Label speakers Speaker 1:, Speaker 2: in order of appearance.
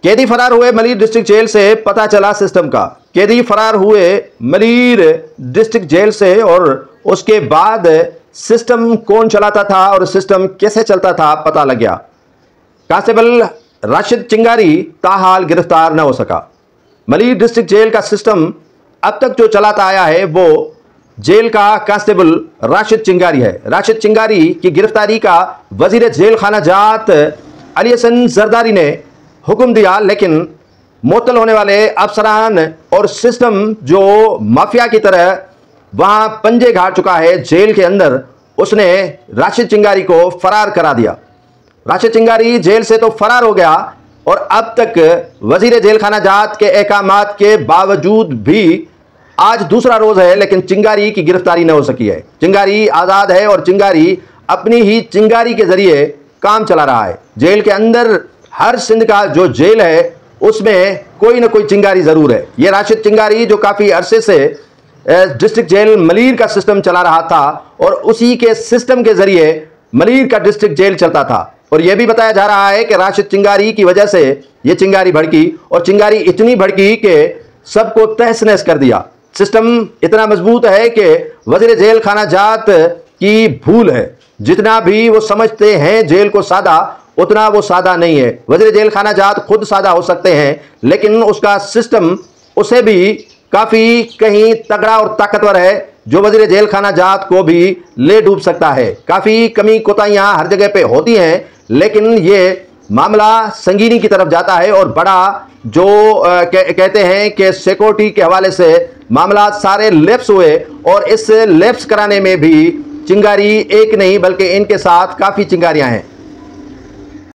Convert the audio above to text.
Speaker 1: कैदी फरार हुए मलीर डिस्ट्रिक्ट जेल से, पता चला सिस्टम का। कैदी फरार हुए मलीर डिस्ट्रिक्ट जेल से और उसके बाद सिस्टम कौन चलाता था और सिस्टम कैसे चलता था पता लग गया। कांस्टेबल राशिद चिंगारी ताहाल गिरफ्तार न हो सका। मलीर डिस्ट्रिक्ट जेल का सिस्टम अब तक जो चलाता आया है वो जेल का कांस्टेबल राशिद चिंगारी है। राशिद चिंगारी की गिरफ्तारी का वजीर जेल खाना जात अली हसन जरदारी ने हुक्म दिया, लेकिन मुअत्तल होने वाले अफसरान और सिस्टम जो माफिया की तरह वहां पंजे गाड़ चुका है जेल के अंदर, उसने राशिद चिंगारी को फरार करा दिया। राशिद चिंगारी जेल से तो फरार हो गया और अब तक वजीर जेल खाना जात के अहकामात के बावजूद भी आज दूसरा रोज है, लेकिन चिंगारी की गिरफ्तारी न हो सकी है। चिंगारी आजाद है और चिंगारी अपनी ही चिंगारी के जरिए काम चला रहा है। जेल के अंदर हर सिंध का जो जेल है उसमें कोई ना कोई चिंगारी जरूर है। यह राशिद चिंगारी जो काफी अरसे से डिस्ट्रिक्ट जेल मलीर का सिस्टम चला रहा था और उसी के सिस्टम के जरिए मलीर का डिस्ट्रिक्ट जेल चलता था। और यह भी बताया जा रहा है कि राशिद चिंगारी की वजह से यह चिंगारी भड़की और चिंगारी इतनी भड़की कि सबको तहस नहस कर दिया। सिस्टम इतना मजबूत है कि वजीर जेल खाना जात की भूल है। जितना भी वो समझते हैं जेल को सादा, उतना वो सादा नहीं है। वजीर जेल खाना जात खुद सादा हो सकते हैं, लेकिन उसका सिस्टम उसे भी काफी कहीं तगड़ा और ताकतवर है जो वजीर जेल खाना जात को भी ले डूब सकता है। काफी कमी कोताहियां हर जगह पे होती हैं, लेकिन ये मामला संगीनी की तरफ जाता है और बड़ा जो कहते हैं कि सिक्योरिटी के हवाले से मामला सारे लैप्स हुए और इस लैप्स कराने में भी चिंगारी एक नहीं बल्कि इनके साथ काफी चिंगारियां हैं।